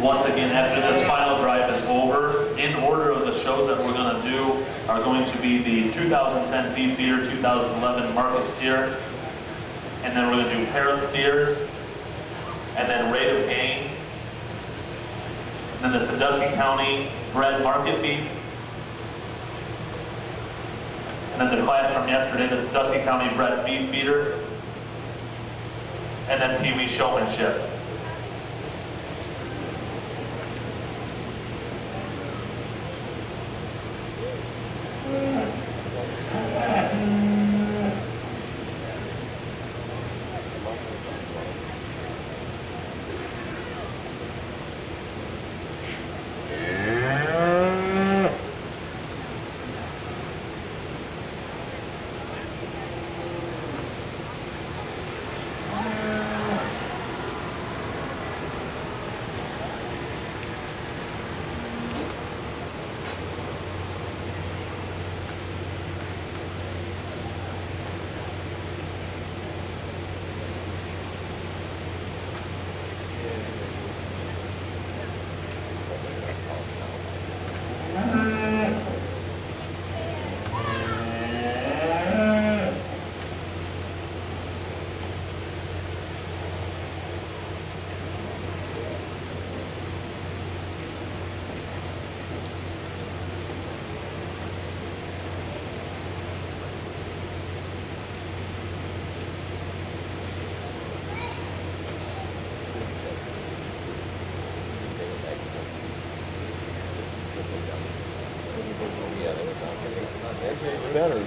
once again, after this final drive is over, in order of the shows that we're going to do are going to be the 2010 beef feeder, 2011 market steer, and then we're going to do parent steers, and then rate of gain, and then the Sandusky County bred market beef, and then the class from yesterday, the Sandusky County bred beef feeder, and then Pee Wee showmanship. Better.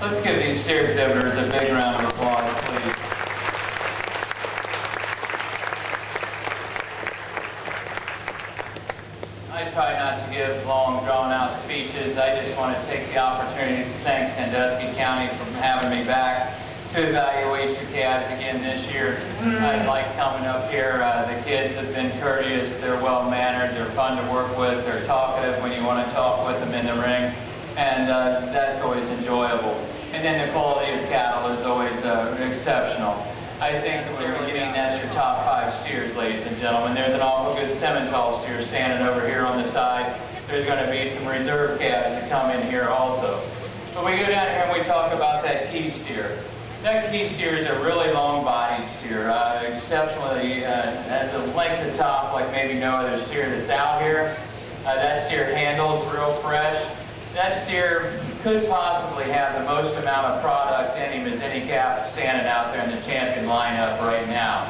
Let's give these steer exhibitors a big round of applause, please. I try not to give long, drawn-out speeches. I just want to take the opportunity to thank Sandusky County for having me back to evaluate your calves again this year. I like coming up here. The kids have been courteous. They're well-mannered. They're fun to work with. They're talkative when you want to talk with them in the ring. And that's always enjoyable. And then the quality of cattle is always exceptional. I think that we're getting that's your top 5 steers, ladies and gentlemen. There's an awful good Simmental steer standing over here on the side. There's going to be some reserve calves that come in here also. But we go down here and we talk about that key steer. That key steer is a really long-bodied steer, exceptionally, has a length of top like maybe no other steer that's out here. That steer handles real fresh. That steer could possibly have the most amount of product in him as any calf standing out there in the champion lineup right now.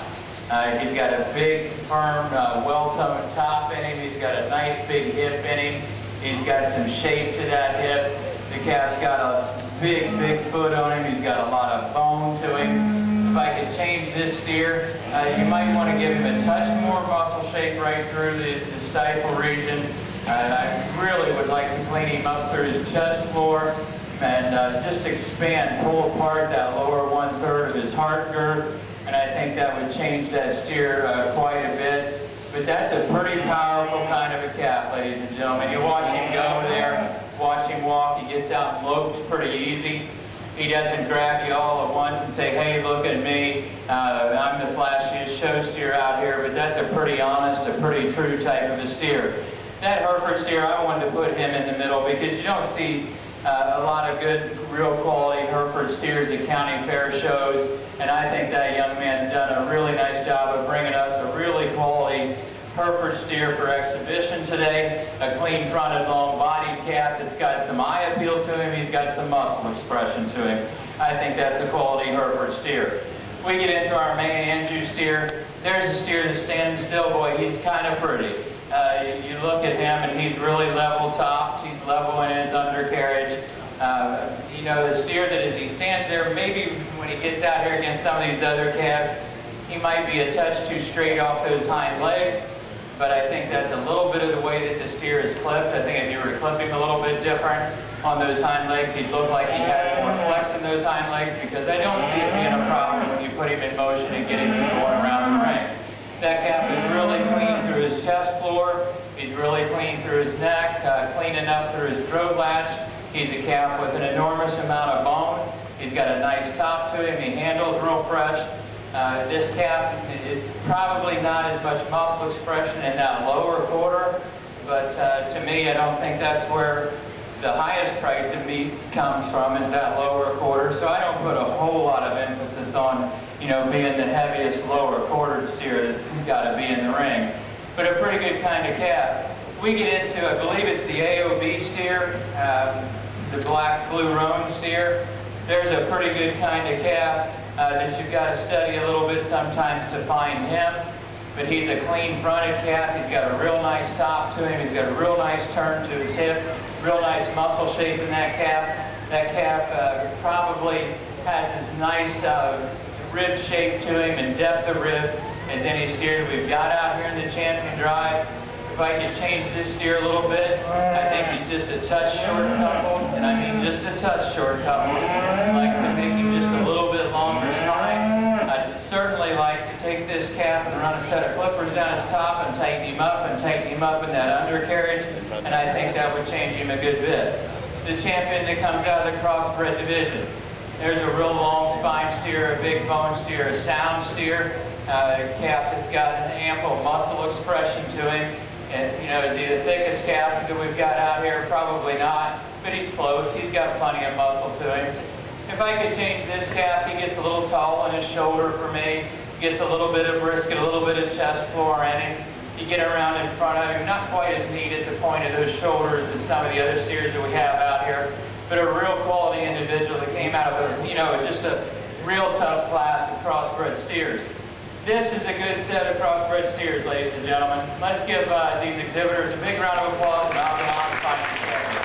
He's got a big, firm, well-toned top in him. He's got a nice big hip in him. He's got some shape to that hip. The calf's got a big, big foot on him. He's got a lot of bone to him. If I could change this steer, you might want to give him a touch more muscle shape right through the stifle region. I really would like to clean him up through his chest floor and just expand, pull apart that lower 1/3 of his heart girth. And I think that would change that steer quite a bit. But that's a pretty powerful kind of a calf, ladies and gentlemen. You watch him go there, watch him walk, he gets out and lopes pretty easy. He doesn't grab you all at once and say, hey, look at me, I'm the flashiest show steer out here, but that's a pretty honest, a pretty true type of a steer. That Hereford steer, I wanted to put him in the middle because you don't see a lot of good, real quality Hereford steers at county fair shows, and I think that young man's done a really nice job of bringing us a really quality Hereford steer for exhibition today. A clean-fronted, long-bodied calf that's got some eye appeal to him. He's got some muscle expression to him. I think that's a quality Hereford steer. We get into our main Anjou steer. There's a steer that's standing still. Boy, he's kind of pretty. You look at him and he's really level-topped. He's level in his undercarriage. You know, the steer that as he stands there, maybe when he gets out here against some of these other calves, he might be a touch too straight off those hind legs. But I think that's a little bit of the way that the steer is clipped. I think if you were to clip him a little bit different on those hind legs, he'd look like he has more flex in those hind legs, because I don't see it being a problem when you put him in motion and get him going around the ring. That calf is really clean through his chest floor. He's really clean through his neck, clean enough through his throat latch. He's a calf with an enormous amount of bone. He's got a nice top to him. He handles real fresh. This calf, probably not as much muscle expression in that lower quarter, but to me, I don't think that's where the highest price of meat comes from, is that lower quarter. So I don't put a whole lot of emphasis on, you know, being the heaviest lower quartered steer that's got to be in the ring. But a pretty good kind of calf. We get into, I believe it's the AOB steer, the black blue roan steer. There's a pretty good kind of calf that you've got to study a little bit sometimes to find him. But he's a clean-fronted calf. He's got a real nice top to him. He's got a real nice turn to his hip, real nice muscle shape in that calf. That calf probably has as nice rib shape to him and depth of rib as any steer that we've got out here in the Champion Drive. If I could change this steer a little bit, I think he's just a touch short coupled, and I mean just a touch short coupled. I'd like to make him just a little bit longer spine. I'd certainly like to take this calf and run a set of clippers down his top and tighten him up in that undercarriage, and I think that would change him a good bit. The champion that comes out of the crossbred division. There's a real long spine steer, a big bone steer, a sound steer, a calf that's got an ample muscle expression to him. And, you know, is he the thickest calf that we've got out here? Probably not, but he's close. He's got plenty of muscle to him. If I could change this calf, he gets a little tall on his shoulder for me. Gets a little bit of brisket, a little bit of chest floor in him. You get around in front of him, not quite as neat at the point of those shoulders as some of the other steers that we have out here, but a real quality individual that came out of, you know, just a real tough class of crossbred steers. This is a good set of crossbred steers, ladies and gentlemen. Let's give these exhibitors a big round of applause, and I'll go on and find the camera.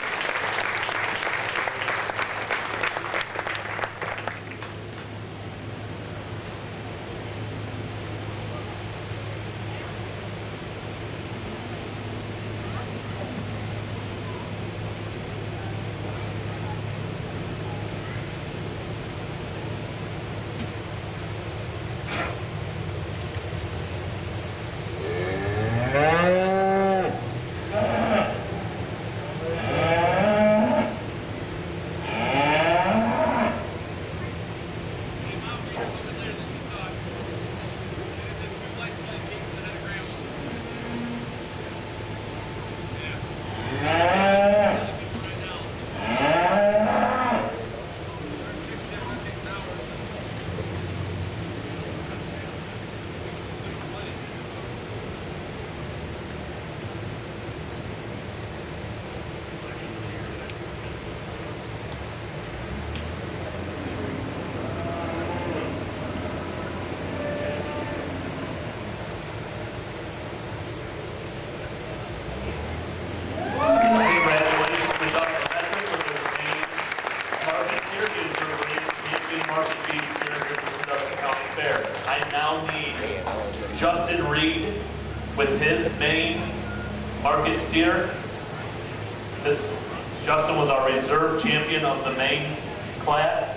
Justin Reed with his main market steer. Justin was our reserve champion of the main class.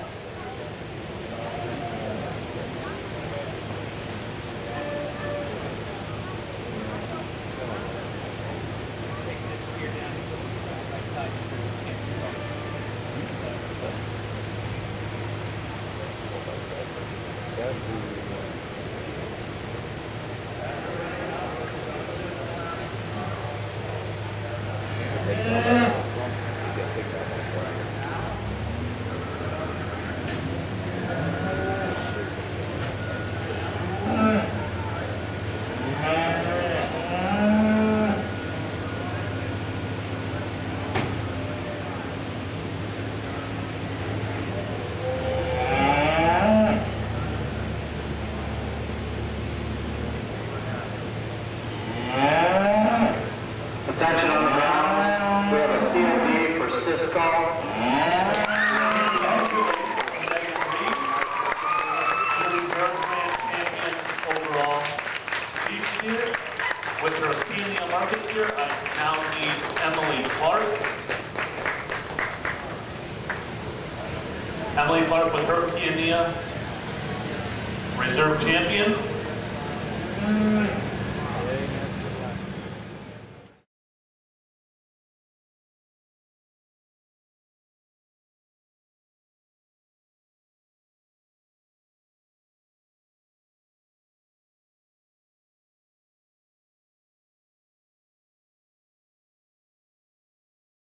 Attention on the ground. We have a COD for Cisco. Overall beef steer. With her Kenya market steer, I now need Emily Clark. Emily Clark with her Kenya reserve champion.